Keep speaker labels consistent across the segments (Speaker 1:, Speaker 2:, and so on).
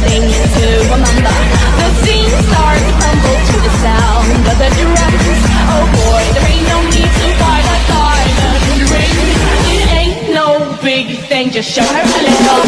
Speaker 1: thing to remember. The scene starts to crumble to the sound of the drums. Oh boy, there ain't no need to buy a diamond ring. It ain't no big thing, just show her a little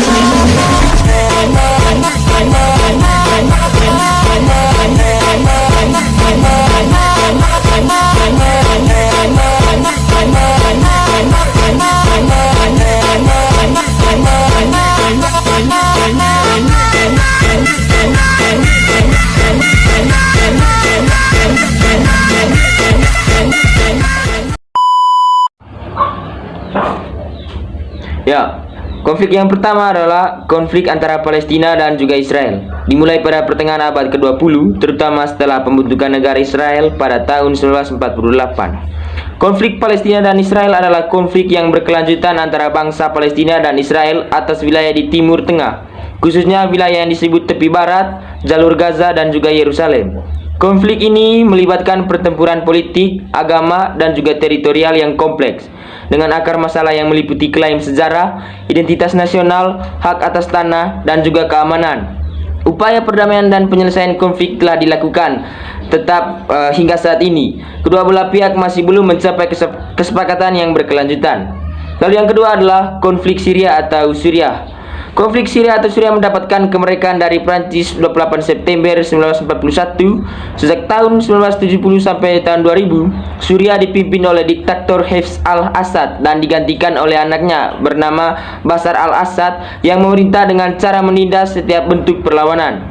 Speaker 2: Ya, konflik yang pertama adalah konflik antara Palestina dan juga Israel. Dimulai pada pertengahan abad ke-20, terutama setelah pembentukan negara Israel pada tahun 1948. Konflik Palestina dan Israel adalah konflik yang berkelanjutan antara bangsa Palestina dan Israel atas wilayah di Timur Tengah, khususnya wilayah yang disebut tepi barat, jalur Gaza dan juga Yerusalem. Konflik ini melibatkan pertempuran politik, agama, dan juga teritorial yang kompleks, dengan akar masalah yang meliputi klaim sejarah, identitas nasional, hak atas tanah, dan juga keamanan. Upaya perdamaian dan penyelesaian konflik telah dilakukan tetap hingga saat ini. Kedua belah pihak masih belum mencapai kesepakatan yang berkelanjutan. Lalu yang kedua adalah konflik Syria atau Suriah. Konflik Syria atau Suriah mendapatkan kemerdekaan dari Prancis 28 September 1941. Sejak tahun 1970 sampai tahun 2000, Suriah dipimpin oleh diktator Hafez al-Assad dan digantikan oleh anaknya bernama Bashar al-Assad yang memerintah dengan cara menindas setiap bentuk perlawanan.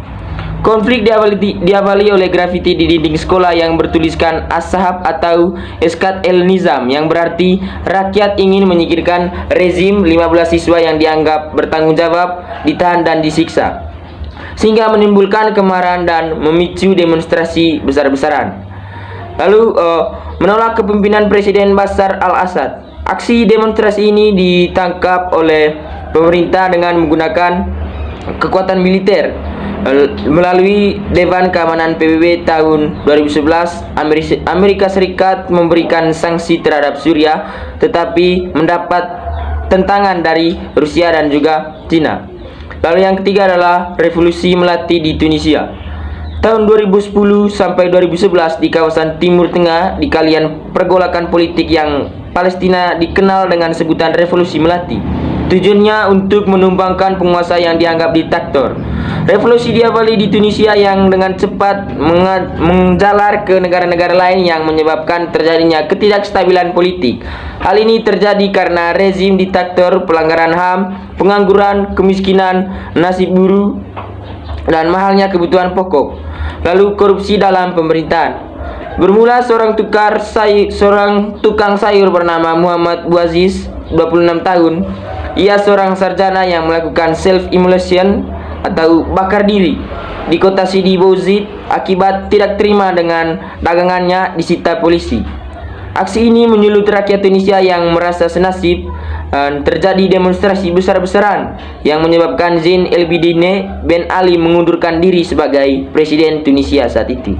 Speaker 2: Konflik diawali oleh grafiti di dinding sekolah yang bertuliskan As-Sahab atau Eskat el-Nizam, yang berarti rakyat ingin menyingkirkan rezim. 15 siswa yang dianggap bertanggung jawab ditahan dan disiksa, sehingga menimbulkan kemarahan dan memicu demonstrasi besar-besaran. Lalu menolak kepemimpinan Presiden Bashar al-Assad. Aksi demonstrasi ini ditangkap oleh pemerintah dengan menggunakan kekuatan militer. Melalui Dewan Keamanan PBB tahun 2011, Amerika Serikat memberikan sanksi terhadap Suriah, tetapi mendapat tentangan dari Rusia dan juga Cina. Lalu yang ketiga adalah revolusi melati di Tunisia. Tahun 2010 sampai 2011 di kawasan Timur Tengah, di kalian pergolakan politik yang Palestina dikenal dengan sebutan revolusi melati. Tujuannya untuk menumbangkan penguasa yang dianggap diktator. Revolusi diawali di Tunisia yang dengan cepat menjalar ke negara-negara lain yang menyebabkan terjadinya ketidakstabilan politik. Hal ini terjadi karena rezim diktator, pelanggaran HAM, pengangguran, kemiskinan, nasib buruh, dan mahalnya kebutuhan pokok. Lalu korupsi dalam pemerintahan. Bermula seorang tukang sayur bernama Muhammad Bouaziz, 26 tahun. Ia seorang sarjana yang melakukan self-immolation atau bakar diri di kota Sidi Bouzid akibat tidak terima dengan dagangannya disita polisi. Aksi ini menyulut rakyat Tunisia yang merasa senasib. Terjadi demonstrasi besar-besaran yang menyebabkan Zain El Abidine Ben Ali mengundurkan diri sebagai presiden Tunisia saat itu.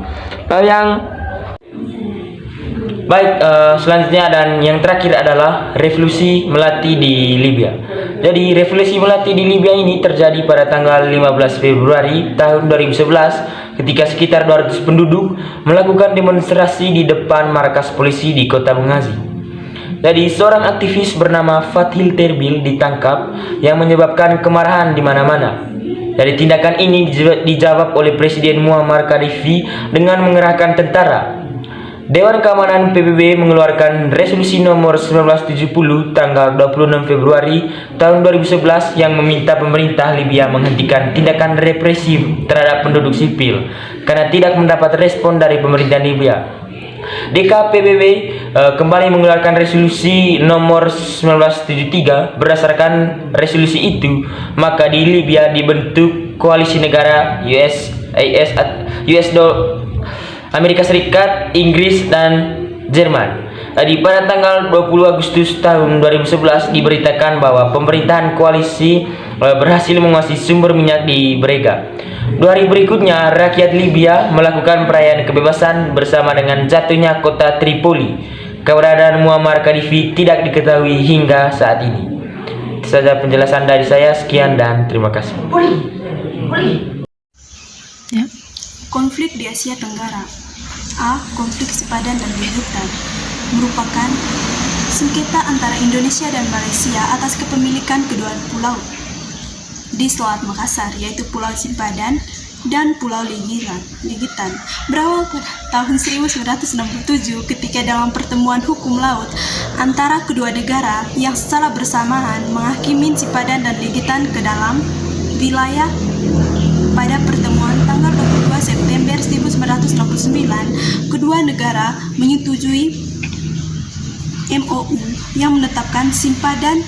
Speaker 2: Selanjutnya dan yang terakhir adalah revolusi melati di Libya. Jadi revolusi melati di Libya ini terjadi pada tanggal 15 Februari tahun 2011 ketika sekitar 200 penduduk melakukan demonstrasi di depan markas polisi di kota Benghazi. Jadi seorang aktivis bernama Fathil Terbil ditangkap yang menyebabkan kemarahan di mana-mana. Dari tindakan ini dijawab oleh Presiden Muammar Gaddafi dengan mengerahkan tentara. Dewan Keamanan PBB mengeluarkan resolusi nomor 1970 tanggal 26 Februari tahun 2011 yang meminta pemerintah Libya menghentikan tindakan represif terhadap penduduk sipil karena tidak mendapat respon dari pemerintah Libya. DKPBB kembali mengeluarkan resolusi nomor 1973. Berdasarkan resolusi itu, maka di Libya dibentuk koalisi negara Amerika Serikat, Inggris, dan Jerman. Pada tanggal 20 Agustus tahun 2011 diberitakan bahwa pemerintahan koalisi berhasil menguasai sumber minyak di Brega. 2 hari berikutnya, rakyat Libya melakukan perayaan kebebasan bersama dengan jatuhnya kota Tripoli. Keberadaan Muammar Gaddafi tidak diketahui hingga saat ini. Itu saja penjelasan dari saya. Sekian dan terima kasih.
Speaker 3: Ya. Konflik di Asia Tenggara. A. Konflik sepadan dan Legitan merupakan sengketa antara Indonesia dan Malaysia atas kepemilikan kedua pulau di Selat Makassar, yaitu Pulau Simpadan dan Pulau Legitan. Berawal pada tahun 1967 ketika dalam pertemuan hukum laut antara kedua negara yang secara bersamaan menghakimi Simpadan dan Legitan ke dalam wilayah. Pada pertemuan tanggal 22 September 1969, kedua negara menyetujui MOU yang menetapkan Simpadan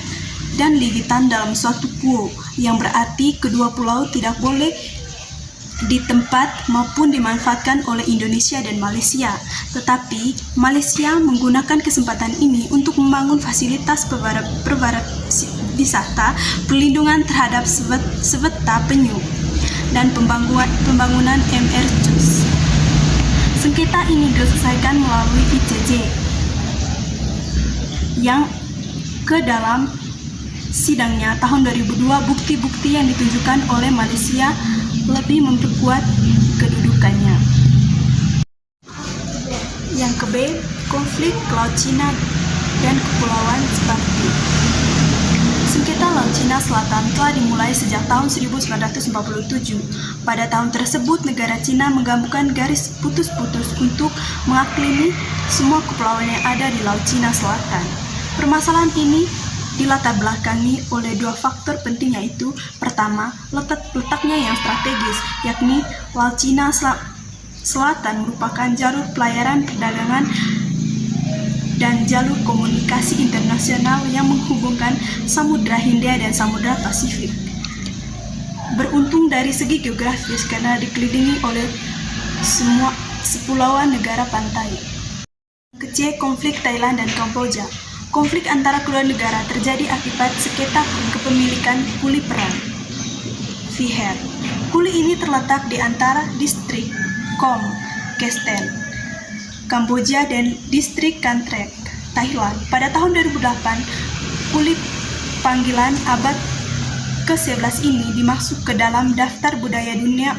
Speaker 3: dan Legitan dalam suatu pulau, yang berarti kedua pulau tidak boleh ditempat maupun dimanfaatkan oleh Indonesia dan Malaysia. Tetapi Malaysia menggunakan kesempatan ini untuk membangun fasilitas wisata, perlindungan terhadap seweta penyu, dan pembangunan MR Cus. Sengketa ini diselesaikan melalui ICJ yang ke dalam sidangnya tahun 2002 bukti-bukti yang ditunjukkan oleh Malaysia lebih memperkuat kedudukannya. Yang ke B, konflik Laut Cina dan Kepulauan Spratly. Sengketa Laut Cina Selatan telah dimulai sejak tahun 1947. Pada tahun tersebut, negara Cina menggabungkan garis putus-putus untuk mengaklimi semua kepulauan yang ada di Laut Cina Selatan. Permasalahan ini dilatar belakangi oleh dua faktor penting, yaitu pertama, letaknya yang strategis, yakni Laut Cina Selatan merupakan jalur pelayaran perdagangan dan jalur komunikasi internasional yang menghubungkan Samudra Hindia dan Samudra Pasifik. Beruntung dari segi geografis karena dikelilingi oleh semua sepulauan negara pantai. C. Konflik Thailand dan Kamboja. Konflik antara kedua negara terjadi akibat sengketa kepemilikan kuli perang. Viher. Kuli ini terletak di antara distrik Kom, Kesten, Kamboja dan distrik Kantrek, Thailand. Pada tahun 2008, kuli panggilan abad ke-11 ini dimasuk ke dalam daftar budaya dunia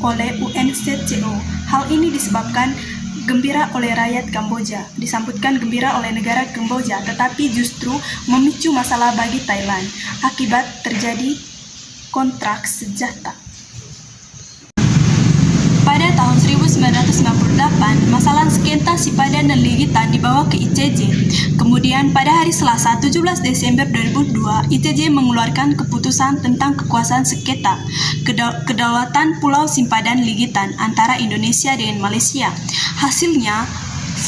Speaker 3: oleh UNSCO. Hal ini disebabkan gembira oleh rakyat Kamboja, disambutkan gembira oleh negara Kamboja, tetapi justru memicu masalah bagi Thailand akibat terjadi kontrak senjata. Pada tahun 1998, masalah sengketa Simpadan dan Legitan dibawa ke ICJ. Kemudian pada hari Selasa 17 Desember 2002, ICJ mengeluarkan keputusan tentang kekuasaan sengketa kedaulatan Pulau Simpadan Legitan antara Indonesia dengan Malaysia. Hasilnya,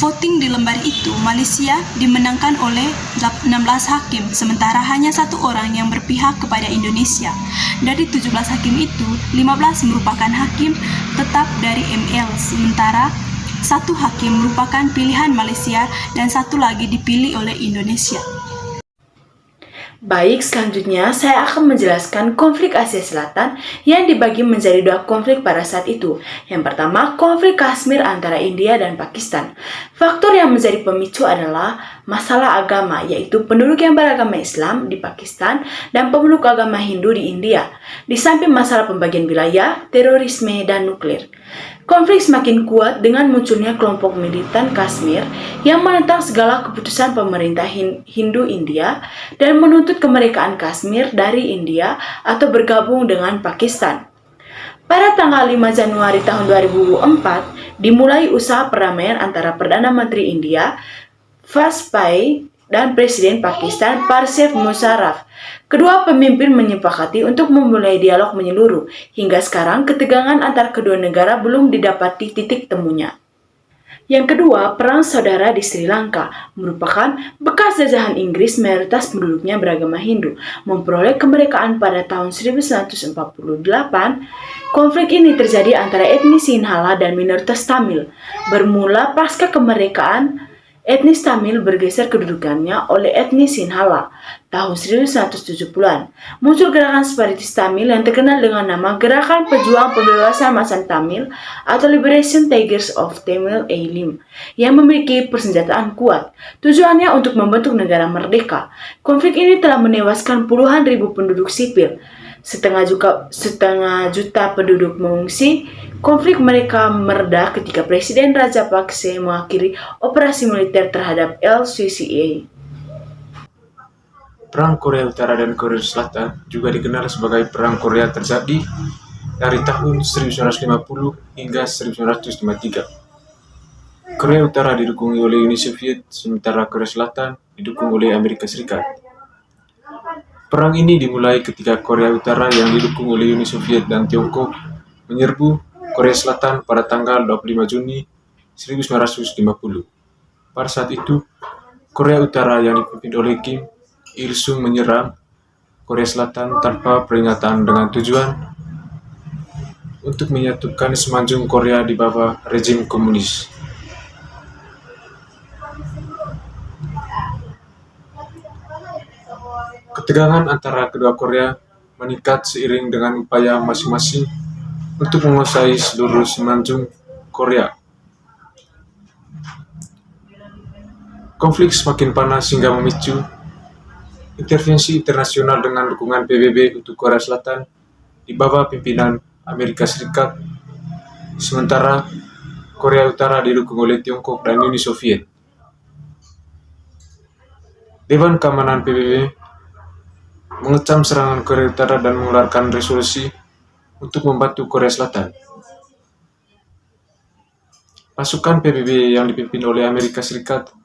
Speaker 3: voting di lembar itu, Malaysia dimenangkan oleh 16 hakim, sementara hanya satu orang yang berpihak kepada Indonesia. Dari 17 hakim itu, 15 merupakan hakim tetap dari ML, sementara satu hakim merupakan pilihan Malaysia dan satu lagi dipilih oleh Indonesia.
Speaker 4: Baik, selanjutnya saya akan menjelaskan konflik Asia Selatan yang dibagi menjadi dua konflik pada saat itu. Yang pertama, konflik Kashmir antara India dan Pakistan. Faktor yang menjadi pemicu adalah masalah agama, yaitu penduduk yang beragama Islam di Pakistan dan pemeluk agama Hindu di India. Di samping masalah pembagian wilayah, terorisme, dan nuklir. Konflik semakin kuat dengan munculnya kelompok militan Kashmir yang menentang segala keputusan pemerintah Hindu India dan menuntut kemerdekaan Kashmir dari India atau bergabung dengan Pakistan. Pada tanggal 5 Januari tahun 2004, dimulai usaha perdamaian antara Perdana Menteri India, Vajpayee, dan Presiden Pakistan, Pervez Musharraf. Kedua pemimpin menyepakati untuk memulai dialog menyeluruh. Hingga sekarang, ketegangan antar kedua negara belum didapati titik temunya. Yang kedua, Perang Saudara di Sri Lanka merupakan bekas jajahan Inggris. Mayoritas penduduknya beragama Hindu. Memperoleh kemerdekaan pada tahun 1948, konflik ini terjadi antara etnis Sinhala dan minoritas Tamil. Bermula pasca kemerdekaan, etnis Tamil bergeser kedudukannya oleh etnis Sinhala. Tahun 1970-an, muncul gerakan separatis Tamil yang terkenal dengan nama Gerakan Pejuang Pembebasan Masan Tamil atau Liberation Tigers of Tamil Eelam yang memiliki persenjataan kuat. Tujuannya untuk membentuk negara merdeka. Konflik ini telah menewaskan puluhan ribu penduduk sipil. setengah juta penduduk mengungsi. Konflik mereka mereda ketika Presiden Rajapakse mengakhiri operasi militer terhadap LCCA.
Speaker 5: Perang Korea Utara dan Korea Selatan juga dikenal sebagai Perang Korea terjadi dari tahun 1950 hingga 1953. Korea Utara didukung oleh Uni Soviet, sementara Korea Selatan didukung oleh Amerika Serikat. Perang ini dimulai ketika Korea Utara yang didukung oleh Uni Soviet dan Tiongkok menyerbu Korea Selatan pada tanggal 25 Juni 1950. Pada saat itu, Korea Utara yang dipimpin oleh Kim Il-sung menyerang Korea Selatan tanpa peringatan dengan tujuan untuk menyatukan semenanjung Korea di bawah rezim komunis. Ketegangan antara kedua Korea meningkat seiring dengan upaya masing-masing untuk menguasai seluruh semenanjung Korea. Konflik semakin panas hingga memicu intervensi internasional dengan dukungan PBB untuk Korea Selatan di bawah pimpinan Amerika Serikat, sementara Korea Utara didukung oleh Tiongkok dan Uni Soviet. Dewan Keamanan PBB mengecam serangan Korea Utara dan mengeluarkan resolusi untuk membantu Korea Selatan. Pasukan PBB yang dipimpin oleh Amerika Serikat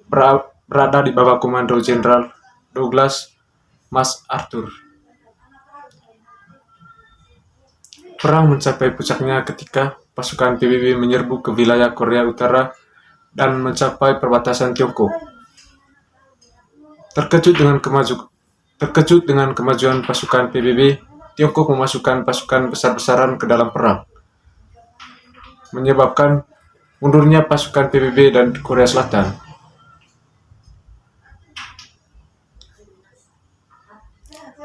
Speaker 5: berada di bawah komando Jenderal Douglas MacArthur. Perang mencapai puncaknya ketika pasukan PBB menyerbu ke wilayah Korea Utara dan mencapai perbatasan Tiongkok. Terkejut dengan kemajuan pasukan PBB, Tiongkok memasukkan pasukan besar-besaran ke dalam perang, menyebabkan mundurnya pasukan PBB dan Korea Selatan.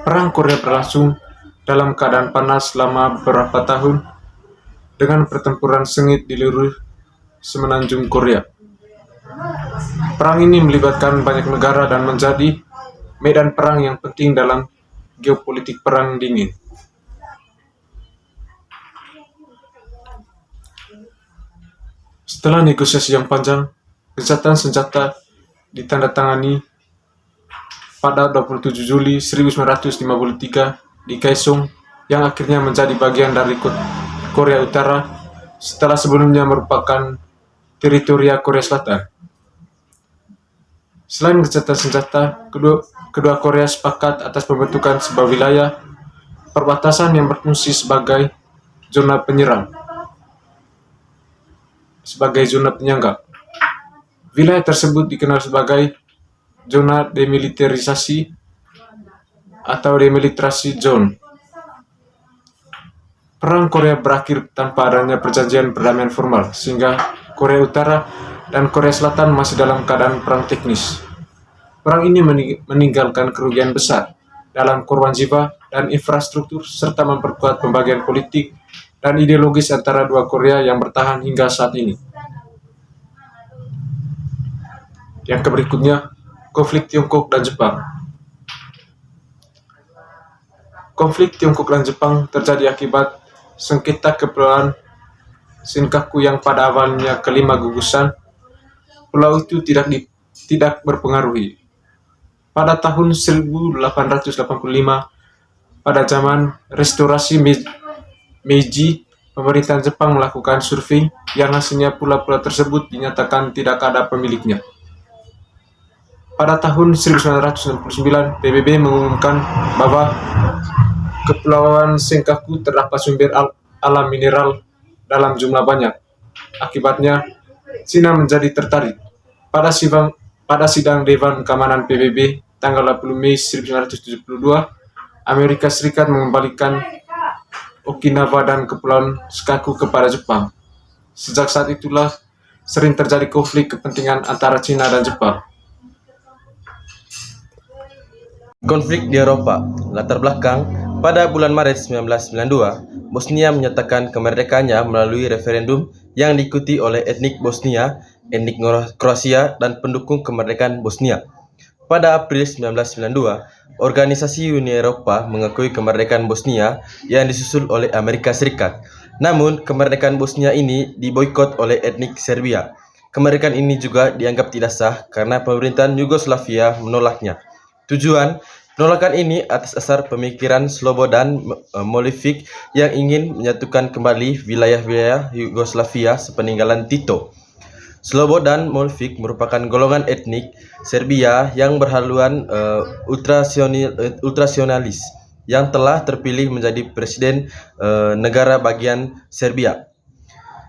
Speaker 5: Perang Korea berlangsung dalam keadaan panas selama beberapa tahun dengan pertempuran sengit di seluruh semenanjung Korea. Perang ini melibatkan banyak negara dan menjadi medan perang yang penting dalam geopolitik perang dingin. Setelah negosiasi yang panjang, gencatan senjata ditandatangani pada 27 Juli 1953 di Kaesong, yang akhirnya menjadi bagian dari Korea Utara setelah sebelumnya merupakan teritorial Korea Selatan. Selain gencatan senjata, kedua Korea sepakat atas pembentukan sebuah wilayah perbatasan yang berfungsi sebagai zona penyangga. Wilayah tersebut dikenal sebagai zona demilitarisasi atau demilitarisasi zone. Perang Korea berakhir tanpa adanya perjanjian perdamaian formal, sehingga Korea Utara dan Korea Selatan masih dalam keadaan perang teknis. Perang ini meninggalkan kerugian besar dalam korban jiwa dan infrastruktur, serta memperkuat pembagian politik dan ideologis antara dua Korea yang bertahan hingga saat ini. Yang berikutnya, konflik Tiongkok dan Jepang. Konflik Tiongkok dan Jepang terjadi akibat sengketa kepulauan Senkaku yang pada awalnya kelima gugusan. Pulau itu tidak berpengaruhi. Pada tahun 1885, pada zaman restorasi Meiji, pemerintahan Jepang melakukan survei yang hasilnya pulau-pulau tersebut dinyatakan tidak ada pemiliknya. Pada tahun 1969, PBB mengumumkan bahwa Kepulauan Senkaku terdapat sumber alam mineral dalam jumlah banyak. Akibatnya, Cina menjadi tertarik. Pada sidang Dewan Keamanan PBB tanggal 20 Mei 1972, Amerika Serikat mengembalikan Okinawa dan Kepulauan Senkaku kepada Jepang. Sejak saat itulah sering terjadi konflik kepentingan antara Cina dan Jepang.
Speaker 6: Konflik di Eropa. Latar belakang, pada bulan Maret 1992, Bosnia menyatakan kemerdekaannya melalui referendum yang diikuti oleh etnik Bosnia, etnik Kroasia, dan pendukung kemerdekaan Bosnia. Pada April 1992, Organisasi Uni Eropa mengakui kemerdekaan Bosnia yang disusul oleh Amerika Serikat. Namun, kemerdekaan Bosnia ini diboikot oleh etnik Serbia. Kemerdekaan ini juga dianggap tidak sah karena pemerintahan Yugoslavia menolaknya. Tujuan penolakan ini atas dasar pemikiran Slobodan Milošević yang ingin menyatukan kembali wilayah-wilayah Yugoslavia sepeninggalan Tito. Slobodan Milošević merupakan golongan etnik Serbia yang berhaluan ultrasionalis yang telah terpilih menjadi presiden negara bagian Serbia.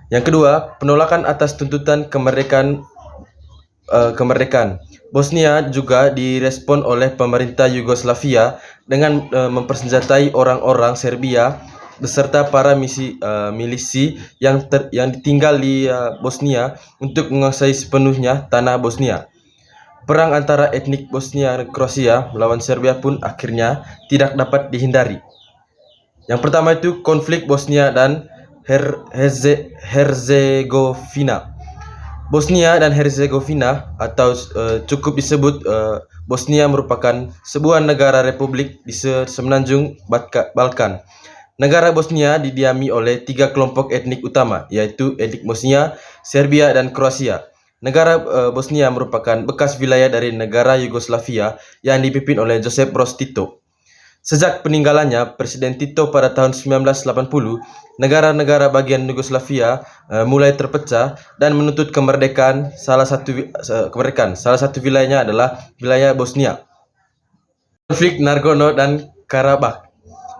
Speaker 6: Yang kedua, penolakan atas tuntutan kemerdekaan. Bosnia juga direspon oleh pemerintah Yugoslavia dengan mempersenjatai orang-orang Serbia beserta para milisi yang tinggal di Bosnia untuk menguasai sepenuhnya tanah Bosnia. Perang antara etnik Bosnia dan Kroasia melawan Serbia pun akhirnya tidak dapat dihindari. Yang pertama itu konflik Bosnia dan Herzegovina. Bosnia dan Herzegovina atau cukup disebut Bosnia merupakan sebuah negara republik di semenanjung Balkan. Negara Bosnia didiami oleh 3 kelompok etnik utama, yaitu etnik Bosnia, Serbia, dan Kroasia. Negara Bosnia merupakan bekas wilayah dari negara Yugoslavia yang dipimpin oleh Josip Broz Tito. Sejak peninggalannya Presiden Tito pada tahun 1980, negara-negara bagian Yugoslavia mulai terpecah dan menuntut kemerdekaan. Salah satu wilayahnya adalah wilayah Bosnia. Konflik Nagorno dan Karabakh.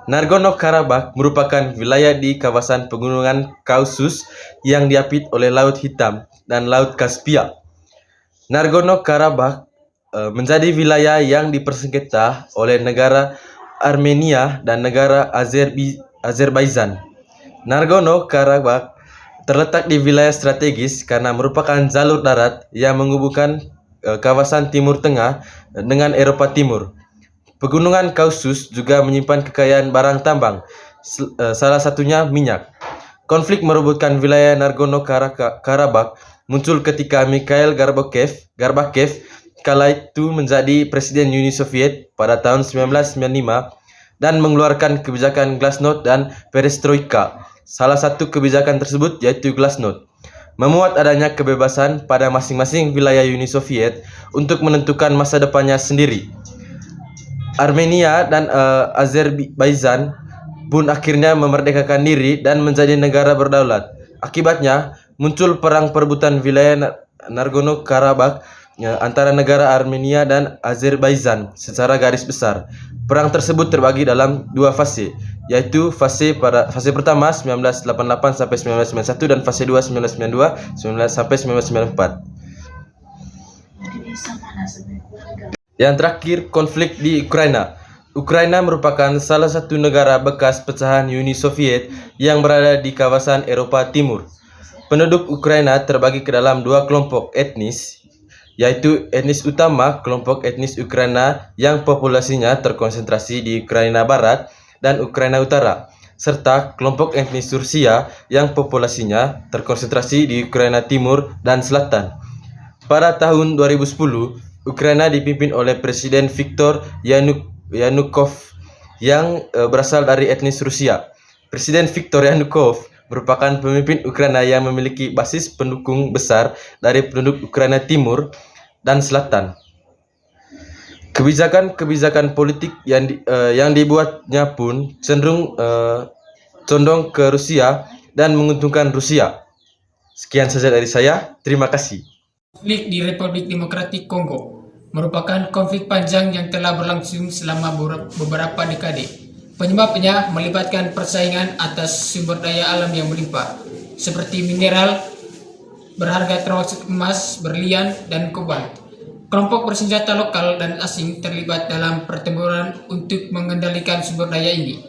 Speaker 6: Nagorno-Karabakh merupakan wilayah di kawasan pegunungan Kaukasus yang diapit oleh Laut Hitam dan Laut Kaspia. Nagorno-Karabakh menjadi wilayah yang dipersengketa oleh negara Armenia dan negara Azerbaijan. Nagorno-Karabakh terletak di wilayah strategis karena merupakan jalur darat yang menghubungkan kawasan Timur Tengah dengan Eropa Timur. Pegunungan Kaukasus juga menyimpan kekayaan barang tambang, salah satunya minyak. Konflik merebutkan wilayah Nagorno-Karabakh muncul ketika Mikhail Gorbachev kala itu menjadi Presiden Uni Soviet pada tahun 1995 dan mengeluarkan kebijakan Glasnost dan Perestroika. Salah satu kebijakan tersebut yaitu Glasnost memuat adanya kebebasan pada masing-masing wilayah Uni Soviet untuk menentukan masa depannya sendiri. Armenia dan Azerbaijan pun akhirnya memerdekakan diri dan menjadi negara berdaulat. Akibatnya, muncul perang perebutan wilayah Nagorno-Karabakh antara negara Armenia dan Azerbaijan secara garis besar. Perang tersebut terbagi dalam 2 fase, yaitu fase pertama 1988 sampai 1991 dan fase 2 1992 sampai 1994. Yang terakhir, konflik di Ukraina. Ukraina merupakan salah satu negara bekas pecahan Uni Soviet yang berada di kawasan Eropa Timur. Penduduk Ukraina terbagi ke dalam 2 kelompok etnis, yaitu etnis utama kelompok etnis Ukraina yang populasinya terkonsentrasi di Ukraina Barat dan Ukraina Utara, serta kelompok etnis Rusia yang populasinya terkonsentrasi di Ukraina Timur dan Selatan. Pada tahun 2010, Ukraina dipimpin oleh Presiden Viktor Yanukovych yang berasal dari etnis Rusia. Presiden Viktor Yanukovych merupakan pemimpin Ukraina yang memiliki basis pendukung besar dari penduduk Ukraina Timur dan Selatan. Kebijakan politik yang dibuatnya pun cenderung condong ke Rusia dan menguntungkan Rusia. Sekian saja dari saya. Terima kasih.
Speaker 7: Konflik di Republik Demokratik Kongo merupakan konflik panjang yang telah berlangsung selama beberapa dekade. Penyebabnya melibatkan persaingan atas sumber daya alam yang melimpah, seperti mineral berharga termasuk emas, berlian, dan kobalt. Kelompok bersenjata lokal dan asing terlibat dalam pertempuran untuk mengendalikan sumber daya ini.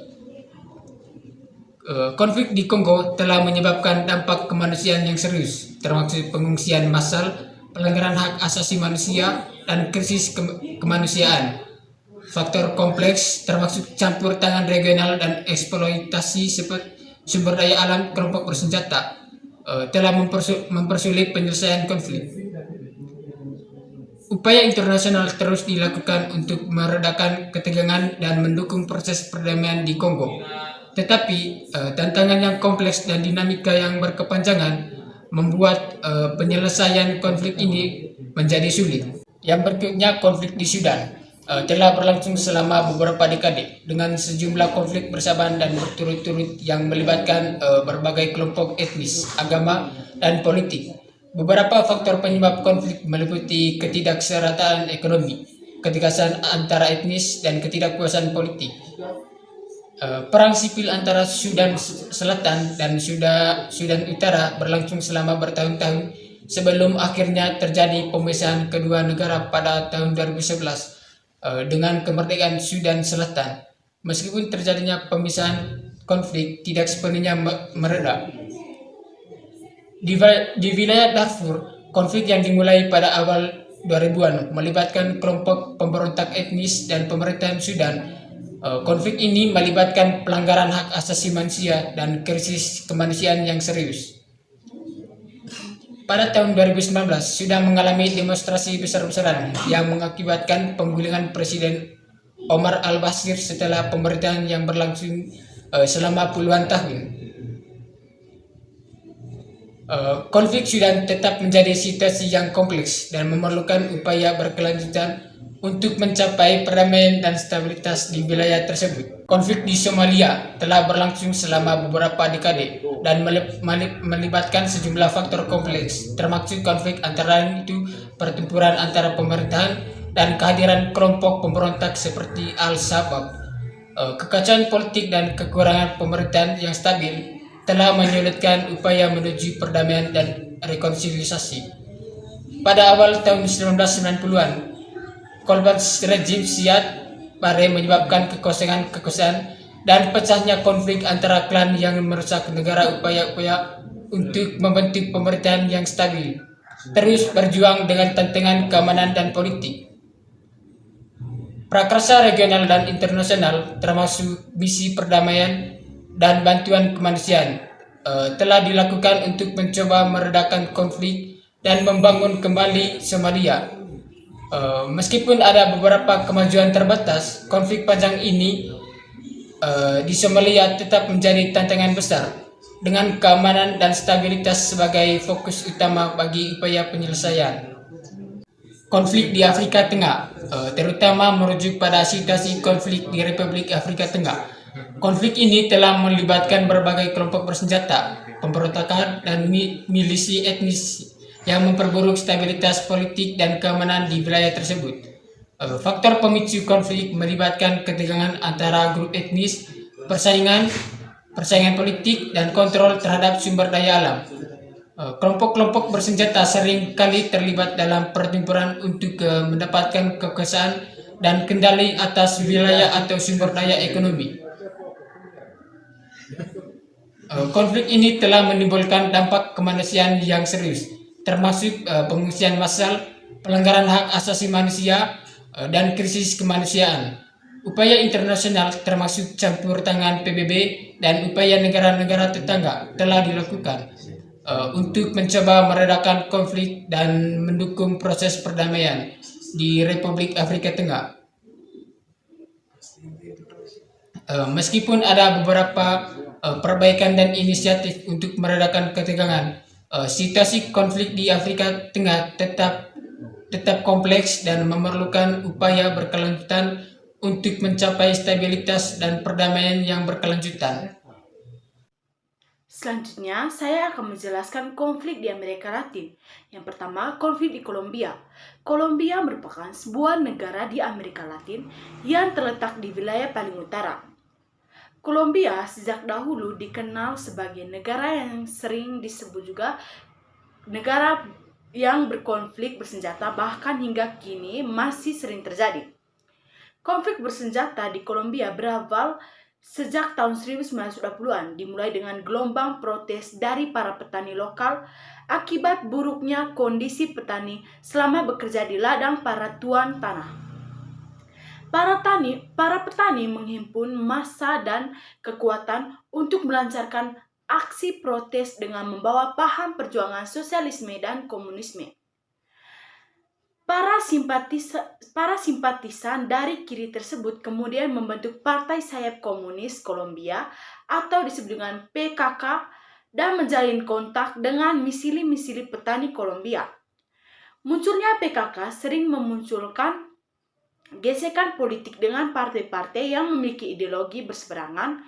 Speaker 7: Konflik di Kongo telah menyebabkan dampak kemanusiaan yang serius, termasuk pengungsian massal, pelanggaran hak asasi manusia, dan krisis kemanusiaan. Faktor kompleks termasuk campur tangan regional dan eksploitasi sumber daya alam kelompok bersenjata telah mempersulit penyelesaian konflik. Upaya internasional terus dilakukan untuk meredakan ketegangan dan mendukung proses perdamaian di Kongo. Tetapi tantangan yang kompleks dan dinamika yang berkepanjangan membuat penyelesaian konflik ini menjadi sulit. Yang berikutnya, konflik di Sudan telah berlangsung selama beberapa dekade dengan sejumlah konflik bersamaan dan berturut-turut yang melibatkan berbagai kelompok etnis, agama, dan politik. Beberapa faktor penyebab konflik meliputi ketidakserataan ekonomi, ketidaksan antara etnis, dan ketidakpuasan politik. Perang sipil antara Sudan Selatan dan Sudan Utara berlangsung selama bertahun-tahun sebelum akhirnya terjadi pemisahan kedua negara pada tahun 2011 dengan kemerdekaan Sudan Selatan. Meskipun terjadinya pemisahan, konflik tidak sepenuhnya mereda. Di wilayah Darfur, konflik yang dimulai pada awal 2000-an melibatkan kelompok pemberontak etnis dan pemerintahan Sudan. Konflik ini melibatkan pelanggaran hak asasi manusia dan krisis kemanusiaan yang serius. Pada tahun 2019, Sudan mengalami demonstrasi besar-besaran yang mengakibatkan penggulingan Presiden Omar al-Bashir setelah pemerintahan yang berlangsung selama puluhan tahun. Konflik Sudan tetap menjadi situasi yang kompleks dan memerlukan upaya berkelanjutan untuk mencapai perdamaian dan stabilitas di wilayah tersebut. Konflik di Somalia telah berlangsung selama beberapa dekade dan melibatkan sejumlah faktor kompleks, termasuk konflik antara lain itu pertempuran antara pemerintahan dan kehadiran kelompok pemberontak seperti Al-Shabaab. Kekacauan politik dan kekurangan pemerintahan yang stabil telah menyulitkan upaya menuju perdamaian dan rekonsiliasi. Pada awal tahun 1990-an, korban rejim Siad Barre menyebabkan kekosongan dan pecahnya konflik antara klan yang merusak negara. Upaya-upaya untuk membentuk pemerintahan yang stabil terus berjuang dengan tantangan keamanan dan politik. Prakarsa regional dan internasional termasuk misi perdamaian dan bantuan kemanusiaan telah dilakukan untuk mencoba meredakan konflik dan membangun kembali Somalia. Meskipun ada beberapa kemajuan terbatas, konflik panjang ini di Somalia tetap menjadi tantangan besar, dengan keamanan dan stabilitas sebagai fokus utama bagi upaya penyelesaian. Konflik di Afrika Tengah, terutama merujuk pada situasi konflik di Republik Afrika Tengah. Konflik ini telah melibatkan berbagai kelompok bersenjata, pemberontakan, dan milisi etnis yang memperburuk stabilitas politik dan keamanan di wilayah tersebut. Faktor pemicu konflik melibatkan ketegangan antara grup etnis, persaingan politik, dan kontrol terhadap sumber daya alam. Kelompok-kelompok bersenjata sering kali terlibat dalam pertempuran untuk mendapatkan kekuasaan dan kendali atas wilayah atau sumber daya ekonomi. Konflik ini telah menimbulkan dampak kemanusiaan yang serius, termasuk pengungsian massal, pelanggaran hak asasi manusia, dan krisis kemanusiaan. Upaya internasional termasuk campur tangan PBB dan upaya negara-negara tetangga telah dilakukan untuk mencoba meredakan konflik dan mendukung proses perdamaian di Republik Afrika Tengah. Meskipun ada beberapa perbaikan dan inisiatif untuk meredakan ketegangan, situasi konflik di Afrika Tengah tetap kompleks dan memerlukan upaya berkelanjutan untuk mencapai stabilitas dan perdamaian yang berkelanjutan.
Speaker 4: Selanjutnya, saya akan menjelaskan konflik di Amerika Latin. Yang pertama, konflik di Kolombia. Kolombia merupakan sebuah negara di Amerika Latin yang terletak di wilayah paling utara. Kolombia sejak dahulu dikenal sebagai negara yang sering disebut juga negara yang berkonflik bersenjata, bahkan hingga kini masih sering terjadi. Konflik bersenjata di Kolombia berawal sejak tahun 1920-an, dimulai dengan gelombang protes dari para petani lokal akibat buruknya kondisi petani selama bekerja di ladang para tuan tanah. Para petani menghimpun massa dan kekuatan untuk melancarkan aksi protes dengan membawa paham perjuangan sosialisme dan komunisme. Para simpatisan dari kiri tersebut kemudian membentuk Partai Sayap Komunis Kolombia atau disebut dengan PKK dan menjalin kontak dengan misili-misili petani Kolombia. Munculnya PKK sering memunculkan gesekan politik dengan partai-partai yang memiliki ideologi berseberangan,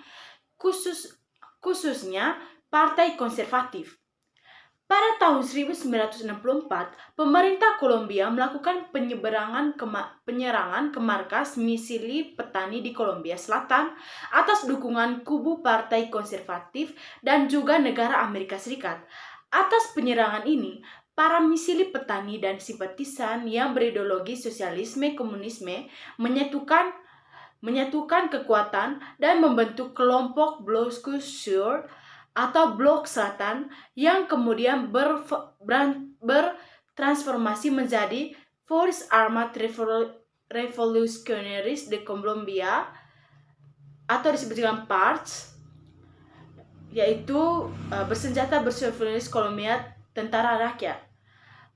Speaker 4: khususnya partai konservatif. Pada tahun 1964, pemerintah Kolombia melakukan penyerangan ke markas misili petani di Kolombia Selatan atas dukungan kubu partai konservatif dan juga negara Amerika Serikat. Atas penyerangan ini, para misili petani dan simpatisan yang berideologi sosialisme komunisme menyatukan kekuatan dan membentuk kelompok Bloc Sur atau Blok Selatan yang kemudian bertransformasi menjadi Forces Armadas Revolucionarias de Colombia atau disebut dengan PARCS, yaitu bersenjata bersifat Kolombia Tentara Rakyat.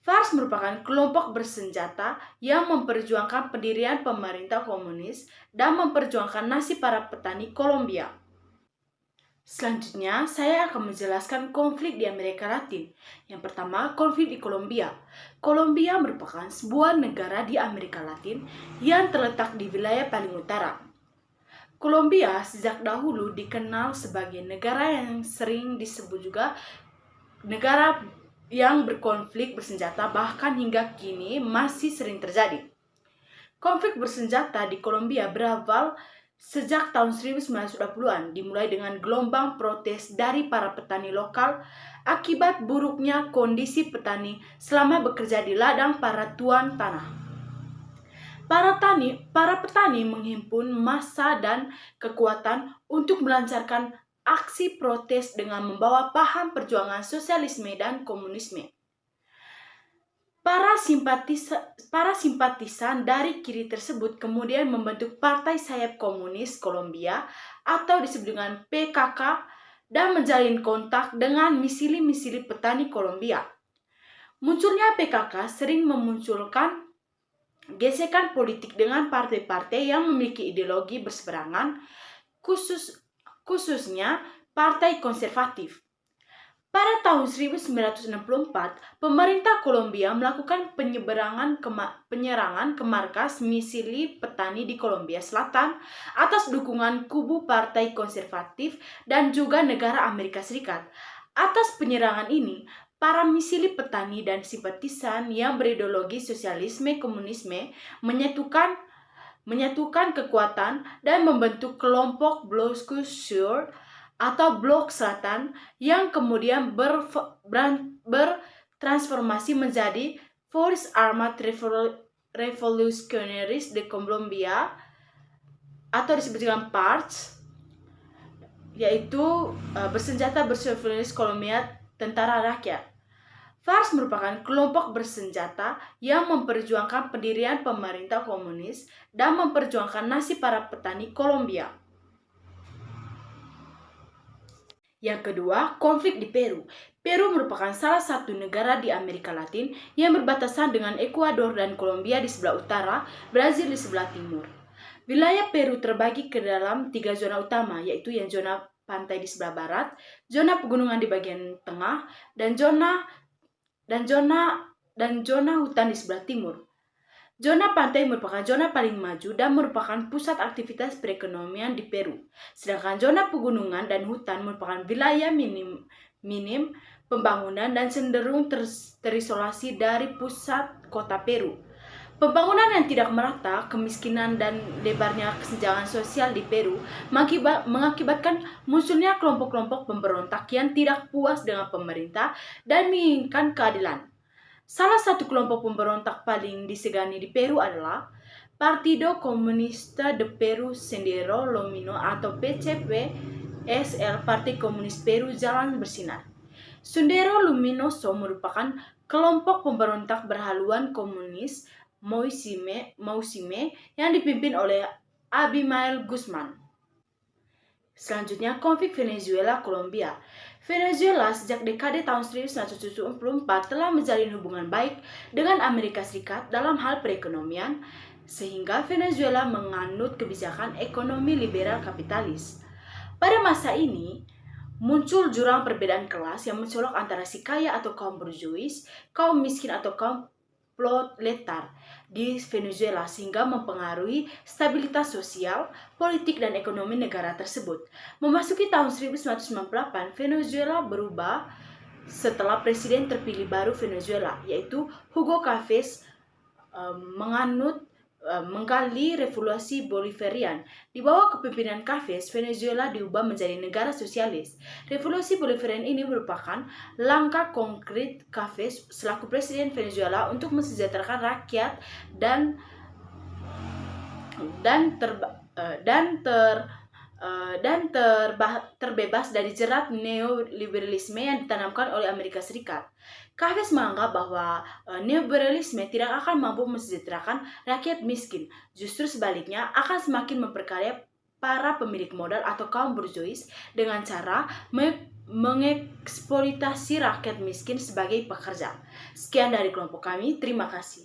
Speaker 4: FARC merupakan kelompok bersenjata yang memperjuangkan pendirian pemerintah komunis dan memperjuangkan nasib para petani Kolombia. Selanjutnya, saya akan menjelaskan konflik di Amerika Latin. Yang pertama, konflik di Kolombia. Kolombia merupakan sebuah negara di Amerika Latin yang terletak di wilayah paling utara. Kolombia sejak dahulu dikenal sebagai negara yang sering disebut juga negara yang berkonflik bersenjata, bahkan hingga kini masih sering terjadi. Konflik bersenjata di Kolombia berawal sejak tahun 1920-an, dimulai dengan gelombang protes dari para petani lokal akibat buruknya kondisi petani selama bekerja di ladang para tuan tanah. Para petani menghimpun massa dan kekuatan untuk melancarkan aksi protes dengan membawa paham perjuangan sosialisme dan komunisme. Para simpatisan dari kiri tersebut kemudian membentuk Partai Sayap Komunis Kolombia atau disebut dengan PKK dan menjalin kontak dengan misili-misili petani Kolombia. Munculnya PKK sering memunculkan gesekan politik dengan partai-partai yang memiliki ideologi berseberangan, khususnya partai konservatif. Pada tahun 1964, pemerintah Kolombia melakukan penyerangan ke markas misili petani di Kolombia Selatan atas dukungan kubu partai konservatif dan juga negara Amerika Serikat. Atas penyerangan ini, para misili petani dan simpatisan yang berideologi sosialisme komunisme menyatukan kekuatan dan membentuk kelompok Bloc Sur atau Blok Selatan yang kemudian bertransformasi menjadi Forces Armadas Revolucionarias de Colombia atau disebut dengan PARCS, yaitu bersenjata bersifat Kolombia Tentara Rakyat. FARC merupakan kelompok bersenjata yang memperjuangkan pendirian pemerintah komunis dan memperjuangkan nasib para petani Kolombia. Yang kedua, konflik di Peru. Peru merupakan salah satu negara di Amerika Latin yang berbatasan dengan Ekuador dan Kolombia di sebelah utara, Brazil di sebelah timur. Wilayah Peru terbagi ke dalam 3 zona utama, yaitu yang zona pantai di sebelah barat, zona pegunungan di bagian tengah, dan zona hutan di sebelah timur. Zona pantai merupakan zona paling maju dan merupakan pusat aktivitas perekonomian di Peru. Sedangkan zona pegunungan dan hutan merupakan wilayah minim pembangunan dan cenderung terisolasi dari pusat kota Peru. Pembangunan yang tidak merata, kemiskinan dan lebarnya kesenjangan sosial di Peru mengakibatkan munculnya kelompok-kelompok pemberontak yang tidak puas dengan pemerintah dan menginginkan keadilan. Salah satu kelompok pemberontak paling disegani di Peru adalah Partido Comunista de Perú Sendero Luminoso atau PCPSL, Partai Komunis Peru Jalan Bersinar. Sendero Luminoso merupakan kelompok pemberontak berhaluan komunis Mausime yang dipimpin oleh Abimael Guzman. Selanjutnya, konflik Venezuela-Kolombia. Venezuela sejak dekade tahun 1974 telah menjalin hubungan baik dengan Amerika Serikat dalam hal perekonomian, sehingga Venezuela menganut kebijakan ekonomi liberal kapitalis. Pada masa ini, muncul jurang perbedaan kelas yang mencolok antara si kaya atau kaum borjuis, kaum miskin atau kaum proletar di Venezuela sehingga mempengaruhi stabilitas sosial, politik, dan ekonomi negara tersebut. Memasuki tahun 1998, Venezuela berubah setelah presiden terpilih baru Venezuela, yaitu Hugo Chavez, menggali revolusi Bolivarian. Di bawah kepemimpinan Chavez, Venezuela diubah menjadi negara sosialis. Revolusi Bolivarian ini merupakan langkah konkret Chavez selaku presiden Venezuela untuk mensejahterakan rakyat dan terbebas dari jerat neoliberalisme yang ditanamkan oleh Amerika Serikat. Chavez menganggap bahwa neoliberalisme tidak akan mampu mensejahterakan rakyat miskin, justru sebaliknya akan semakin memperkaya para pemilik modal atau kaum borjuis dengan cara mengeksploitasi rakyat miskin sebagai pekerja. Sekian dari kelompok kami, terima kasih.